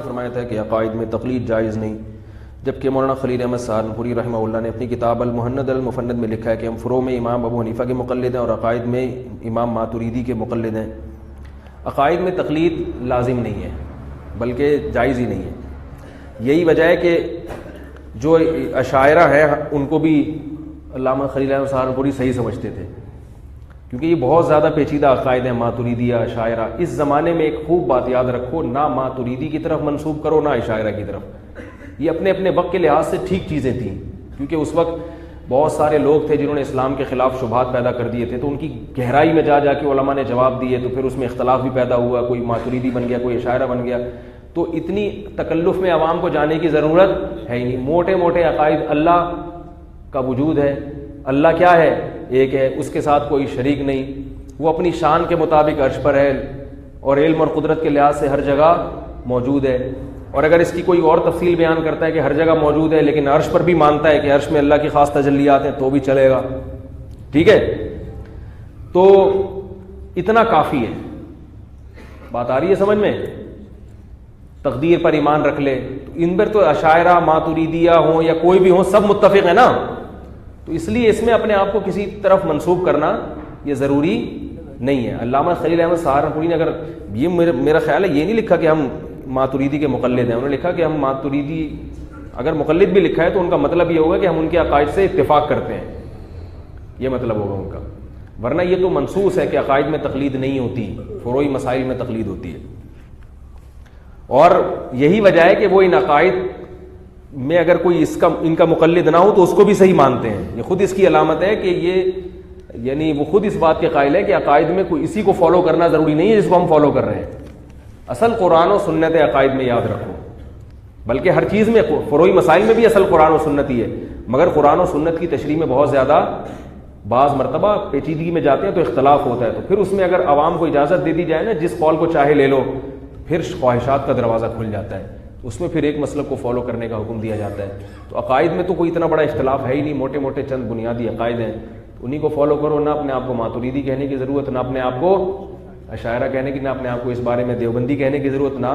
فرمایا تھا کہ عقائد میں تقلید جائز نہیں، جبکہ مولانا خلیل احمد سہارنپوری رحمہ اللہ نے اپنی کتاب المہند المفند میں لکھا ہے کہ ہم فروع میں امام ابو حنیفہ کے مقلد ہیں اور عقائد میں امام ماتریدی کے مقلد ہیں۔ عقائد میں تقلید لازم نہیں ہے بلکہ جائز ہی نہیں ہے۔ یہی وجہ ہے کہ جو اشاعرہ ہیں ان کو بھی علامہ خلیل احمد سہارنپوری صحیح سمجھتے تھے، کیونکہ یہ بہت زیادہ پیچیدہ عقائد ہیں ماتریدیہ اشاعرہ۔ اس زمانے میں ایک خوب بات یاد رکھو، نہ ماتریدی کی طرف منسوب کرو نہ اشاعرہ کی طرف، یہ اپنے اپنے وقت کے لحاظ سے ٹھیک چیزیں تھیں، کیونکہ اس وقت بہت سارے لوگ تھے جنہوں نے اسلام کے خلاف شبہات پیدا کر دیے تھے، تو ان کی گہرائی میں جا کے علماء نے جواب دیے، تو پھر اس میں اختلاف بھی پیدا ہوا، کوئی ماتریدی بن گیا، کوئی اشاعرہ بن گیا۔ تو اتنی تکلف میں عوام کو جانے کی ضرورت ہے ہی نہیں۔ موٹے موٹے عقائد، اللہ کا وجود ہے، اللہ کیا ہے؟ ایک ہے، اس کے ساتھ کوئی شریک نہیں، وہ اپنی شان کے مطابق عرش پر ہے اور علم اور قدرت کے لحاظ سے ہر جگہ موجود ہے۔ اور اگر اس کی کوئی اور تفصیل بیان کرتا ہے کہ ہر جگہ موجود ہے لیکن عرش پر بھی مانتا ہے کہ عرش میں اللہ کی خاص تجلیات ہیں، تو بھی چلے گا، ٹھیک ہے؟ تو اتنا کافی ہے۔ بات آ رہی ہے سمجھ میں؟ تقدیر پر ایمان رکھ لے، ان پر تو اشاعرہ ماتریدیہ ہوں یا کوئی بھی ہوں سب متفق ہے نا، تو اس لیے اس میں اپنے آپ کو کسی طرف منسوب کرنا یہ ضروری نہیں ہے۔ علامہ خلیل احمد سہارنپوری نے اگر یہ میرا خیال ہے یہ نہیں لکھا کہ ہم ماتریدی کے مقلد ہیں، انہوں نے لکھا کہ ہم ماتریدی، اگر مقلد بھی لکھا ہے تو ان کا مطلب یہ ہوگا کہ ہم ان کے عقائد سے اتفاق کرتے ہیں، یہ مطلب ہوگا ان کا، ورنہ یہ تو منصوص ہے کہ عقائد میں تقلید نہیں ہوتی، فروعی مسائل میں تقلید ہوتی ہے۔ اور یہی وجہ ہے کہ وہ ان عقائد میں اگر کوئی ان کا مقلد نہ ہو تو اس کو بھی صحیح مانتے ہیں۔ یہ خود اس کی علامت ہے کہ یہ، یعنی وہ خود اس بات کے قائل ہے کہ عقائد میں کوئی اسی کو فالو کرنا ضروری نہیں ہے جس کو ہم فالو کر رہے ہیں۔ اصل قرآن و سنت عقائد میں یاد رکھو، بلکہ ہر چیز میں، فروعی مسائل میں بھی اصل قرآن و سنت ہی ہے، مگر قرآن و سنت کی تشریح میں بہت زیادہ بعض مرتبہ پیچیدگی میں جاتے ہیں تو اختلاف ہوتا ہے، تو پھر اس میں اگر عوام کو اجازت دے دی جائے نا جس قول کو چاہے لے لو، پھر خواہشات کا دروازہ کھل جاتا ہے، اس میں پھر ایک مسلک کو فالو کرنے کا حکم دیا جاتا ہے۔ تو عقائد میں تو کوئی اتنا بڑا اختلاف ہے ہی نہیں، موٹے موٹے چند بنیادی عقائد ہیں، انہی کو فالو کرو، نہ اپنے آپ کو ماتریدی کہنے کی ضرورت، نہ اپنے آپ کو اشاعرہ کہنے کی، نہ اپنے آپ کو اس بارے میں دیوبندی کہنے کی ضرورت، نہ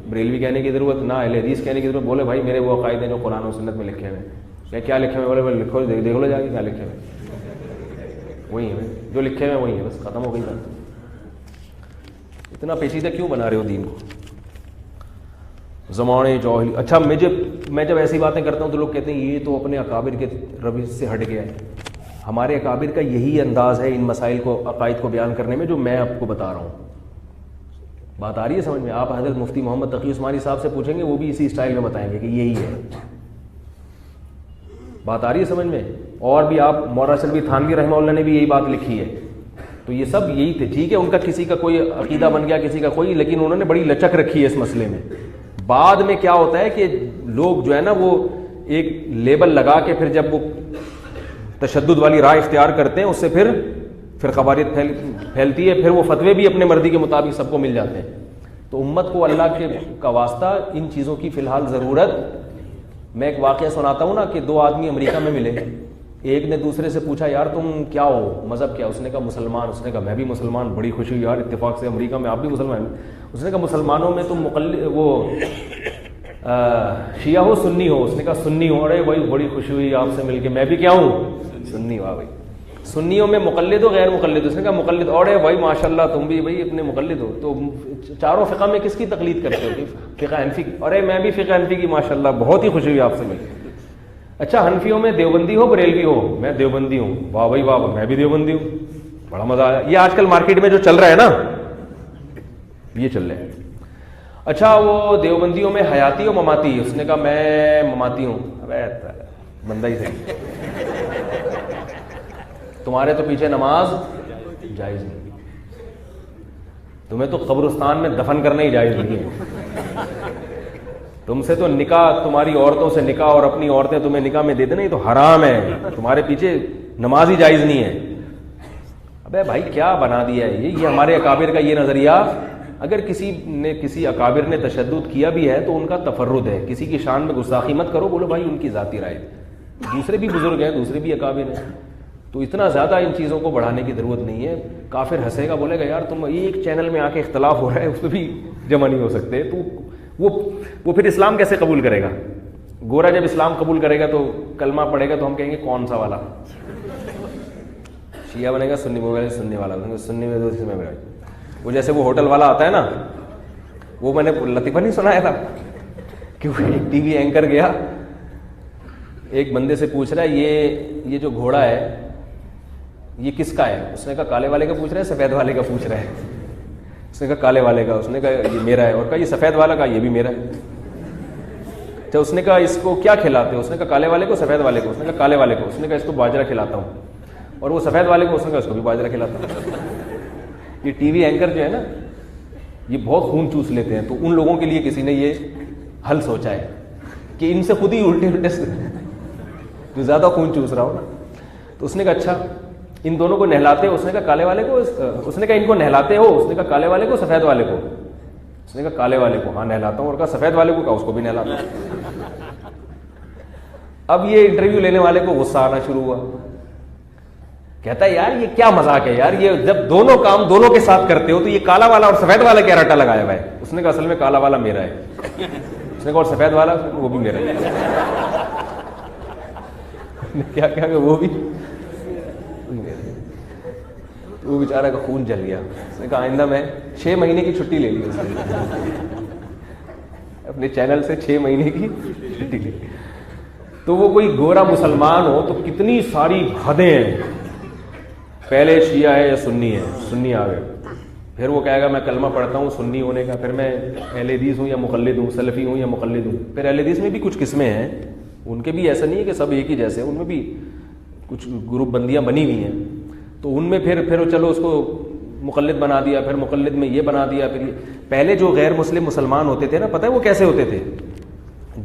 بریلوی کہنے کی ضرورت، نہ اہل حدیث کہنے کی ضرورت۔ بولے بھائی میرے وہ عقائد ہیں جو قرآن و سنت میں لکھے ہوئے، کیا لکھے ہوئے؟ بولے لکھو، دیکھ لو جا کے کیا لکھے ہوئے، وہی ہے جو لکھے ہوئے، وہی ہے، بس ختم ہو گئی بات۔ اتنا پیچیدہ کیوں بنا رہے ہو دین کو؟ زمانے جاہلی۔ اچھا میں جب ایسی باتیں کرتا ہوں تو لوگ کہتے ہیں یہ تو اپنے اکابر کے روش سے ہٹ گیا ہے۔ ہمارے اکابر کا یہی انداز ہے ان مسائل کو، عقائد کو بیان کرنے میں جو میں آپ کو بتا رہا ہوں۔ بات آ رہی ہے سمجھ میں؟ آپ حضرت مفتی محمد تقی عثمانی صاحب سے پوچھیں گے، وہ بھی اسی اسٹائل میں بتائیں گے کہ یہی ہے۔ بات آ رہی ہے سمجھ میں؟ اور بھی آپ مولانا شلبی تھانوی رحمہ اللہ نے بھی یہی بات لکھی ہے، تو یہ سب یہی تھے۔ ٹھیک ہے ان کا کسی کا کوئی عقیدہ بن گیا، کسی کا کوئی، لیکن انہوں نے بڑی لچک رکھی ہے اس مسئلے میں۔ بعد میں کیا ہوتا ہے کہ لوگ جو ہے نا وہ ایک لیبل لگا کے پھر جب وہ تشدد والی راہ اختیار کرتے ہیں، اس سے پھر فرقواریت پھیلتی ہے، پھر وہ فتوے بھی اپنے مرضی کے مطابق سب کو مل جاتے ہیں۔ تو امت کو اللہ کا واسطہ ان چیزوں کی فی الحال ضرورت۔ میں ایک واقعہ سناتا ہوں نا کہ دو آدمی امریکہ میں ملے، ایک نے دوسرے سے پوچھا یار تم کیا ہو، مذہب کیا؟ اس نے کہا مسلمان۔ اس نے کہا میں بھی مسلمان، بڑی خوشی ہوئی یار اتفاق سے امریکہ میں آپ بھی مسلمان ہیں۔ اس نے کہا مسلمانوں میں تم وہ شیعہ ہو سنی ہو؟ اس نے کہا سنی ہوں۔ ارے بھائی بڑی خوشی ہوئی آپ سے مل کے، میں بھی کیا ہوں؟ سنی۔ واہ بھائی، سنیوں میں مقلد ہو غیر مقلد؟ اس نے کہا مقلد۔ اور بھائی ماشاءاللہ تم بھی بھائی اپنے مقلد ہو، تو چاروں فقہ میں کس کی تقلید کرتے ہو؟ فقہ حنفی کی۔ ارے میں بھی فقہ حنفی کی، ماشاءاللہ بہت ہی خوشی ہوئی آپ سے مل کے۔ اچھا حنفیوں میں دیوبندی ہو بریلوی ہو؟ میں دیوبندی ہوں۔ واہ بھائی واہ، میں بھی دیوبندی ہوں، بڑا مزہ آیا۔ یہ آج کل مارکیٹ میں جو چل رہا ہے نا، یہ چل رہا ہے۔ اچھا وہ دیوبندیوں میں حیاتی ہو مماتی؟ اس نے کہا میں مماتی ہوں۔ ابے بندہ ہی صحیح، تمہارے تو پیچھے نماز جائز نہیں، تمہیں تو قبرستان میں دفن کرنا ہی جائز نہیں ہے، تم سے تو نکاح، تمہاری عورتوں سے نکاح اور اپنی عورتیں تمہیں نکاح میں دے دینا یہ تو حرام ہے، تمہارے پیچھے نماز ہی جائز نہیں ہے۔ ابے بھائی کیا بنا دیا ہے یہ ہمارے اکابر کا یہ نظریہ۔ اگر کسی اکابر نے تشدد کیا بھی ہے تو ان کا تفرد ہے، کسی کی شان میں گستاخی مت کرو، بولو بھائی ان کی ذاتی رائے، دوسرے بھی بزرگ ہیں، دوسرے بھی اکابر ہیں، تو اتنا زیادہ ان چیزوں کو بڑھانے کی ضرورت نہیں ہے۔ کافر ہنسے گا، بولے گا یار تم ایک چینل میں آ کے اختلاف ہو رہا ہے، اس پہ بھی جمع نہیں ہو سکتے، تو وہ پھر اسلام کیسے قبول کرے گا؟ گورا جب اسلام قبول کرے گا تو کلمہ پڑھے گا تو ہم کہیں گے کون سا والا؟ شیعہ بنے گا سنی، وہ سنی والا سنی میں تو میں وہ جیسے وہ ہوٹل والا آتا ہے نا، وہ میں نے لطیفہ نہیں سنایا تھا کہ وہ ایک ٹی وی اینکر گیا، ایک بندے سے پوچھ رہا ہے یہ جو گھوڑا ہے یہ کس کا ہے؟ اس نے کہا کالے والے کا پوچھ رہا ہے سفید والے کا پوچھ رہا ہے؟ اس نے کہا کالے والے کا۔ اس نے کہا یہ میرا ہے، اور کہا یہ سفید والا کا یہ بھی میرا ہے۔ تو اس نے کہا اس کو کیا کھلاتے ہو؟ اس نے کہا کالے والے کو سفید والے کو۔ اس نے کہا کالے والے کو۔ اس نے کہا اس کو باجرہ کھلاتا ہوں، اور وہ سفید والے کو اس نے کہا اس کو بھی باجرہ کھلاتا ہوں۔ یہ ٹی وی اینکر جو ہے نا یہ بہت خون چوس لیتے ہیں، تو ان لوگوں کے لیے کسی نے یہ حل سوچا ہے کہ ان سے خود ہی الٹے جو زیادہ خون چوس رہا ہو نا، تو اس نے کہا اچھا ان دونوں کو نہلاتے ہو؟ اس نے کہا کالے والے کو۔ اس نے کہا ان کو نہلاتے ہو؟ اس نے کہا کالے والے کو سفید والے کو؟ اس نے کہا کالے والے کو ہاں نہلاتا ہوں، اور کہا سفید والے کو؟ کہا اس کو بھی نہلاتا ہوں۔ اب یہ انٹرویو لینے والے کو غصہ آنا شروع ہوا، کہتا ہے یار یہ کیا مذاق ہے یار، یہ جب دونوں کام دونوں کے ساتھ کرتے ہو تو یہ کالا والا اور سفید والا کیا رٹا لگایا ہوا ہے؟ اس نے کہا اصل میں کالا والا میرا ہے۔ اس نے کہا اور سفید والا؟ وہ بھی میرا ہے۔ کیا کہ وہ بھی وہ بیچارہ کا خون جل گیا۔ اس نے کہا آئندہ میں 6 مہینے کی چھٹی لے لی، اس نے اپنے چینل سے 6 مہینے کی چھٹی لی۔ تو وہ کوئی گورا مسلمان ہو تو کتنی ساری حدیں ہیں، پہلے شیعہ ہے یا سنی ہے، سنی آ گئے، پھر وہ کہے گا میں کلمہ پڑھتا ہوں سنی ہونے کا، پھر میں اہل حدیث ہوں یا مقلد ہوں، سلفی ہوں یا مقلد ہوں۔ پھر اہل حدیث میں بھی کچھ قسمیں ہیں، ان کے بھی ایسا نہیں ہے کہ سب ایک ہی جیسے، ان میں بھی کچھ گروپ بندیاں بنی ہوئی ہیں، تو ان میں پھر چلو اس کو مقلد بنا دیا، پھر مقلد میں یہ بنا دیا، پھر پہلے جو غیر مسلم مسلمان ہوتے تھے نا، پتہ ہے وہ کیسے ہوتے تھے؟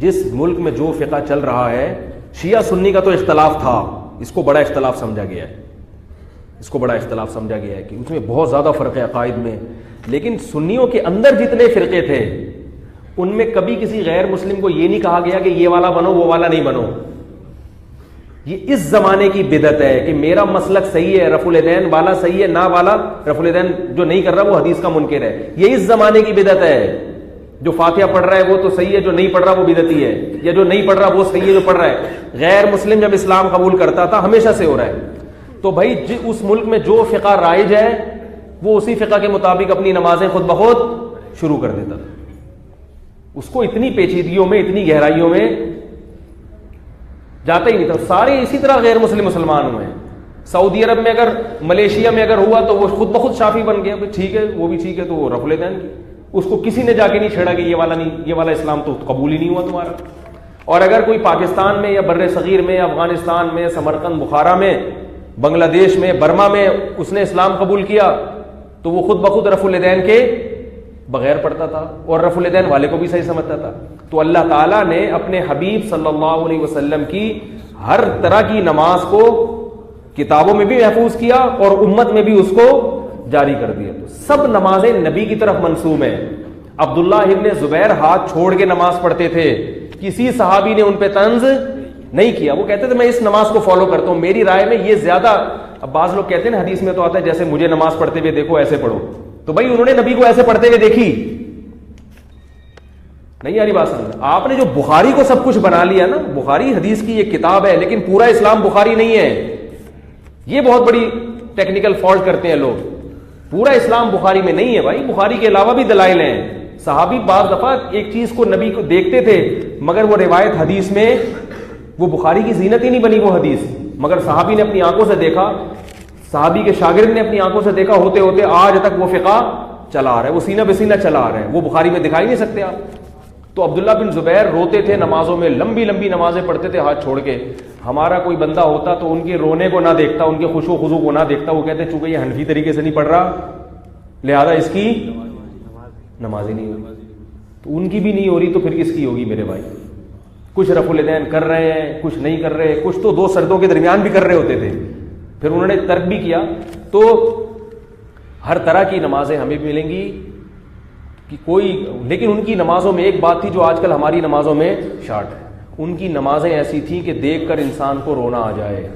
جس ملک میں جو فقہ چل رہا ہے، شیعہ سنی کا تو اختلاف تھا، اس کو بڑا اختلاف سمجھا گیا ہے، اس کو بڑا اختلاف سمجھا گیا ہے کہ اس میں بہت زیادہ فرق ہے عقائد میں، لیکن سنیوں کے اندر جتنے فرقے تھے ان میں کبھی کسی غیر مسلم کو یہ نہیں کہا گیا کہ یہ والا بنو وہ والا نہیں بنو۔ یہ اس زمانے کی بدعت ہے کہ میرا مسلک صحیح ہے، رفع الیدین والا صحیح ہے، نہ والا رفع الیدین جو نہیں کر رہا وہ حدیث کا منکر ہے۔ یہ اس زمانے کی بدعت ہے، جو فاتحہ پڑھ رہا ہے وہ تو صحیح ہے، جو نہیں پڑھ رہا وہ بدعتی ہے، یا جو نہیں پڑھ رہا وہ صحیح ہے جو پڑھ رہا ہے۔ غیر مسلم جب اسلام قبول کرتا تھا ہمیشہ سے ہو رہا ہے، تو بھائی اس ملک میں جو فقہ رائج ہے وہ اسی فقہ کے مطابق اپنی نمازیں خود بخود شروع کر دیتا تھا۔ اس کو اتنی پیچیدگیوں میں، اتنی گہرائیوں میں جاتا ہی نہیں تھا۔ سارے اسی طرح غیر مسلم مسلمان ہوئے ہیں۔ سعودی عرب میں اگر، ملیشیا میں اگر ہوا تو وہ خود بخود شافعی بن گیا، ٹھیک ہے وہ بھی ٹھیک ہے، تو وہ رفع الیدین کی، اس کو کسی نے جا کے نہیں چھیڑا کہ یہ والا نہیں، یہ والا اسلام تو قبول ہی نہیں ہوا تمہارا۔ اور اگر کوئی پاکستان میں یا بر صغیر میں، افغانستان میں، سمرقند بخارا میں، بنگلہ دیش میں، برما میں اس نے اسلام قبول کیا تو وہ خود بخود رفع الیدین کے بغیر پڑھتا تھا، اور رفع الیدین والے کو بھی صحیح سمجھتا تھا۔ تو اللہ تعالیٰ نے اپنے حبیب صلی اللہ علیہ وسلم کی ہر طرح کی نماز کو کتابوں میں بھی محفوظ کیا اور امت میں بھی اس کو جاری کر دیا، تو سب نمازیں نبی کی طرف منسوب ہیں۔ عبداللہ ابن زبیر ہاتھ چھوڑ کے نماز پڑھتے تھے، کسی صحابی نے ان پہ طنز نہیں کیا، وہ کہتے تھے میں اس نماز کو فالو کرتا ہوں، میری رائے میں یہ زیادہ، اب بعض لوگ کہتے ہیں نا حدیث میں تو آتا ہے جیسے مجھے نماز پڑھتے ہوئے دیکھو ایسے پڑھو، تو بھائی انہوں نے نبی کو ایسے پڑھتے ہوئے دیکھی نہیں؟ یاری بات سمجھ، آپ نے جو بخاری کو سب کچھ بنا لیا نا، بخاری حدیث کی یہ کتاب ہے لیکن پورا اسلام بخاری نہیں ہے، یہ بہت بڑی ٹیکنیکل فالٹ کرتے ہیں لوگ، پورا اسلام بخاری میں نہیں ہے بھائی، بخاری کے علاوہ بھی دلائل ہیں۔ صحابی بعض دفعہ ایک چیز کو نبی کو دیکھتے تھے مگر وہ روایت حدیث میں، وہ بخاری کی زینت ہی نہیں بنی وہ حدیث، مگر صحابی نے اپنی آنکھوں سے دیکھا، صحابی کے شاگرد نے اپنی آنکھوں سے دیکھا، ہوتے ہوتے آج تک وہ فقہ چلا آ رہا ہے، وہ سینہ بہ سینہ چلا آ رہا ہے، وہ بخاری میں دکھائی نہیں سکتے آپ۔ تو عبداللہ بن زبیر روتے تھے نمازوں میں، لمبی لمبی نمازیں پڑھتے تھے ہاتھ چھوڑ کے۔ ہمارا کوئی بندہ ہوتا تو ان کے رونے کو نہ دیکھتا، ان کے خشوع و خضوع کو نہ دیکھتا، وہ کہتے چونکہ یہ حنفی طریقے سے نہیں پڑھ رہا لہذا اس کی نماز ہی نہیں ہو رہی، تو ان کی بھی نہیں ہو رہی تو پھر کس کی ہوگی میرے بھائی؟ کچھ رفع الیدین کر رہے ہیں، کچھ نہیں کر رہے، کچھ تو دو سردوں کے درمیان بھی کر رہے ہوتے تھے، پھر انہوں نے ترک بھی کیا۔ تو ہر طرح کی نمازیں ہمیں بھی ملیں گی کہ کوئی، لیکن ان کی نمازوں میں ایک بات تھی جو آج کل ہماری نمازوں میں شارٹ ہے، ان کی نمازیں ایسی تھیں کہ دیکھ کر انسان کو رونا آ جائے،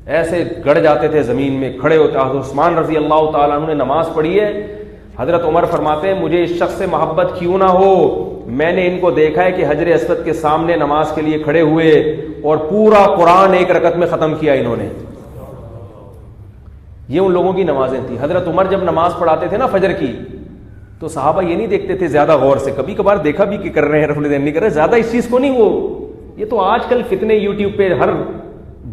ایسے گڑ جاتے تھے زمین میں، کھڑے ہوتے۔ حضرت عثمان رضی اللہ تعالیٰ عنہ نے نماز پڑھی ہے، حضرت عمر فرماتے ہیں مجھے اس شخص سے محبت کیوں نہ ہو میں نے ان کو دیکھا ہے کہ حجر اسود کے سامنے نماز کے لیے کھڑے ہوئے اور پورا قرآن ایک رکعت میں ختم کیا انہوں نے. یہ ان لوگوں کی نمازیں تھیں. حضرت عمر جب نماز پڑھاتے تھے نا فجر کی, تو صحابہ یہ نہیں دیکھتے تھے زیادہ غور سے, کبھی کبھار دیکھا بھی کہ کر رہے ہیں رفع الیدین نہیں کر رہے, زیادہ اس چیز کو نہیں. وہ یہ تو آج کل فتنے یوٹیوب پہ ہر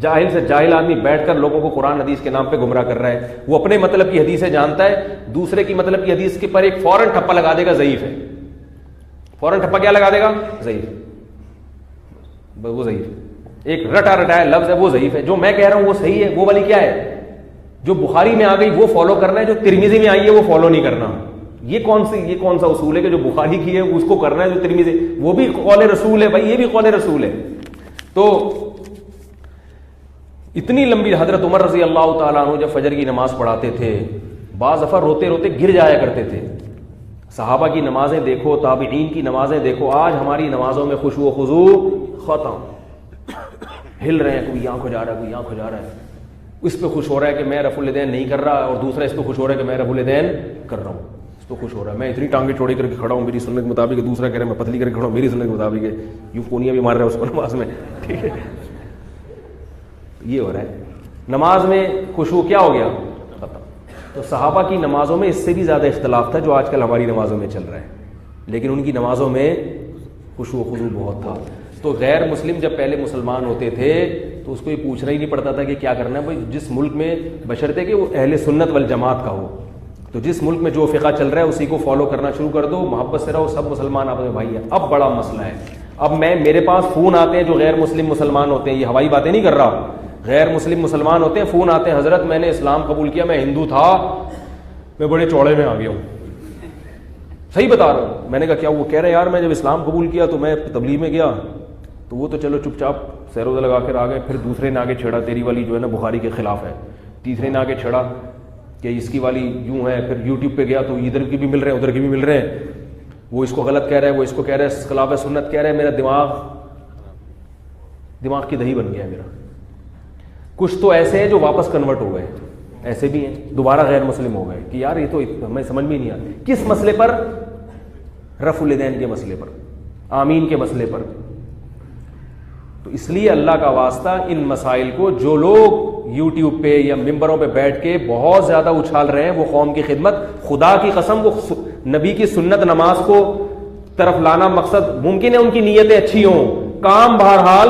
جاہل سے جاہل آدمی بیٹھ کر لوگوں کو قرآن حدیث کے نام پہ گمراہ کر رہا ہے. وہ اپنے مطلب کی حدیثیں جانتا ہے, دوسرے کی مطلب کی حدیث کے پر ایک فوراً ٹھپا لگا دے گا ضعیف ہے. فوراً ٹھپا کیا لگا دے گا؟ ضعیف. وہ ضعیف. ایک رٹا رٹایا لفظ ہے وہ ضعیف ہے, جو میں کہہ رہا ہوں وہ صحیح ہے, وہ والی کیا ہے؟ جو بخاری میں آ گئی وہ فالو کرنا ہے, جو ترمذی میں آئی ہے وہ فالو نہیں کرنا. یہ کون سا اصول ہے کہ جو بخاری کی ہے اس کو کرنا ہے, جو ترمذی وہ بھی قول رسول ہے بھائی, یہ بھی قول رسول ہے. تو اتنی لمبی حضرت عمر رضی اللہ تعالیٰ عنہ جب فجر کی نماز پڑھاتے تھے, بعض دفعہ روتے روتے گر جایا کرتے تھے. صحابہ کی نمازیں دیکھو, تابعین کی نمازیں دیکھو. آج ہماری نمازوں میں خشوع و خضوع ختم, ہل رہے ہیں, کوئی یہاں کو جا رہا ہے, کوئی یہاں کو جا رہا ہے, اس پہ خوش ہو رہا ہے کہ میں رفع الیدین نہیں کر رہا, اور دوسرا اس پہ خوش ہو رہا ہے کہ میں رفع الیدین کر رہا ہوں. اس پہ خوش ہو رہا ہے میں اتنی ٹانگیں چوڑی کر کے کھڑا ہوں میری سنت کے مطابق, دوسرا کہہ رہا ہے میں پتلی کر کے کھڑا ہوں میری سنت کے مطابق ہے, یوں کونیاں بھی مار رہا ہے اس کو نماز میں. ٹھیک ہے, یہ ہو رہا ہے نماز میں خشوع. کیا ہو گیا؟ ختم. تو صحابہ کی نمازوں میں اس سے بھی زیادہ اختلاف تھا جو آج کل ہماری نمازوں میں چل رہا ہے, لیکن ان کی نمازوں میں خشوع و خضوع بہت تھا. تو غیر مسلم جب پہلے مسلمان ہوتے تھے تو اس کو یہ پوچھنا ہی نہیں پڑتا تھا کہ کیا کرنا ہے. بھائی جس ملک میں بشرطے کہ وہ اہل سنت والجماعت کا ہو, تو جس ملک میں جو فقہ چل رہا ہے اسی کو فالو کرنا شروع کر دو, محبت سے رہو, سب مسلمان آپس میں بھائی ہیں. اب بڑا مسئلہ ہے, اب میرے پاس فون آتے ہیں جو غیر مسلم مسلمان ہوتے ہیں, یہ ہوائی باتیں نہیں کر رہا, غیر مسلم مسلمان ہوتے ہیں, فون آتے ہیں, حضرت میں نے اسلام قبول کیا, میں ہندو تھا, میں بڑے چوڑے میں آ گیا ہوں. صحیح بتا رہا ہوں. میں نے کہا کیا؟ وہ کہہ رہے یار میں جب اسلام قبول کیا تو میں تبلیغ میں گیا, تو وہ تو چلو چپ چاپ سیروزہ لگا کر آ گئے, پھر دوسرے نے آگے چھیڑا تیری والی جو ہے نا بخاری کے خلاف ہے, تیسرے نے آگے چھیڑا کہ اس کی والی یوں ہے, پھر یوٹیوب پہ گیا تو ادھر کی بھی مل رہے ہیں ادھر کی بھی مل رہے ہیں, وہ اس کو غلط کہہ رہا ہے, وہ اس کو کہہ رہا ہے خلاف سنت کہہ رہا ہے. میرا دماغ کی دہی بن گیا میرا. کچھ تو ایسے ہیں جو واپس کنورٹ ہو گئے, ایسے بھی ہیں دوبارہ غیر مسلم ہو گئے کہ یار یہ تو ہمیں سمجھ میں نہیں آتی. کس مسئلے پر؟ رفع الیدین کے مسئلے پر, آمین کے مسئلے پر. تو اس لیے اللہ کا واسطہ ان مسائل کو جو لوگ یوٹیوب پہ یا ممبروں پہ بیٹھ کے بہت زیادہ اچھال رہے ہیں, وہ قوم کی خدمت, خدا کی قسم وہ نبی کی سنت نماز کو طرف لانا مقصد, ممکن ہے ان کی نیتیں اچھی ہوں, کام بہرحال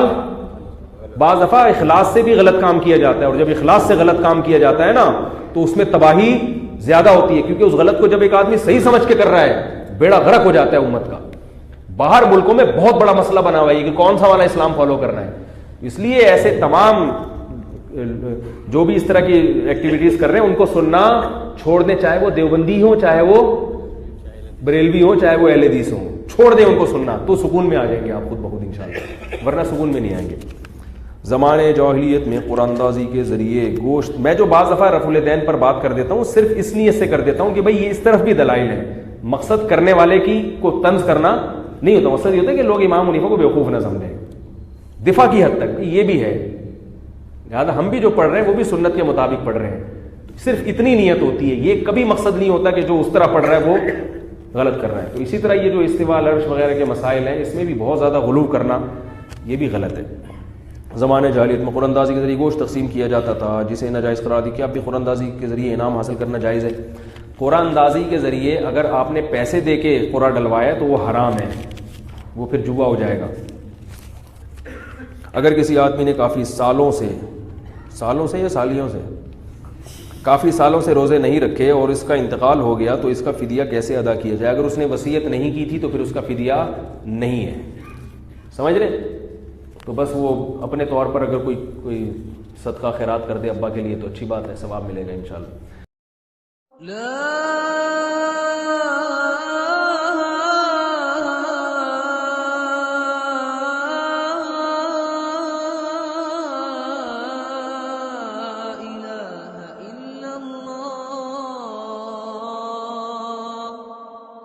بعض دفعہ اخلاص سے بھی غلط کام کیا جاتا ہے, اور جب اخلاص سے غلط کام کیا جاتا ہے نا تو اس میں تباہی زیادہ ہوتی ہے, کیونکہ اس غلط کو جب ایک آدمی صحیح سمجھ کے کر رہا ہے بیڑا غرق ہو جاتا ہے امت کا. باہر ملکوں میں بہت بڑا مسئلہ بنا ہوا ہے کہ کون سا والا اسلام فالو کرنا ہے. اس لیے ایسے تمام جو بھی اس طرح کی ایکٹیویٹیز کر رہے ہیں ان کو سننا چھوڑ دیں, چاہے وہ دیوبندی ہو, چاہے وہ بریلوی ہو, چاہے وہ اہل حدیث ہوں, چھوڑ دیں ان کو سننا, تو سکون میں آ جائیں گے آپ خود بخود انشاءاللہ, ورنہ سکون میں نہیں آئیں گے. زمانے جاہلیت میں قرآن اندازی کے ذریعے گوشت, میں جو بعض دفعہ رفع الیدین پر بات کر دیتا ہوں صرف اس نیت سے کر دیتا ہوں کہ بھائی یہ اس طرف بھی دلائل ہے, مقصد کرنے والے کی کو طنز کرنا نہیں ہوتا, مقصد یہ ہوتا ہے کہ لوگ امام حنیفہ کو بیوقوف نہ سمجھیں, دفاع کی حد تک یہ بھی ہے. لہٰذا ہم بھی جو پڑھ رہے ہیں وہ بھی سنت کے مطابق پڑھ رہے ہیں, صرف اتنی نیت ہوتی ہے, یہ کبھی مقصد نہیں ہوتا کہ جو اس طرح پڑھ رہا ہے وہ غلط کر رہا ہے. تو اسی طرح یہ جو استواء العرش وغیرہ کے مسائل ہیں اس میں بھی بہت زیادہ غلو کرنا یہ بھی غلط ہے. زمانے جاہلیت میں قرآن اندازی کے ذریعے گوشت تقسیم کیا جاتا تھا جسے ناجائز قرار دی. کیا آپ بھی قرآن اندازی کے ذریعے انعام حاصل کرنا جائز ہے؟ قرآن اندازی کے ذریعے اگر آپ نے پیسے دے کے قرآن ڈلوایا تو وہ حرام ہے, وہ پھر جوا ہو جائے گا. اگر کسی آدمی نے کافی سالوں سے یا سالیوں سے کافی سالوں سے روزے نہیں رکھے اور اس کا انتقال ہو گیا تو اس کا فدیہ کیسے ادا کیا جائے؟ اگر اس نے وصیت نہیں کی تھی تو پھر اس کا فدیہ نہیں ہے. سمجھ رہے؟ تو بس وہ اپنے طور پر اگر کوئی صدقہ خیرات کر دے ابا کے لیے تو اچھی بات ہے, ثواب ملے گا انشاءاللہ.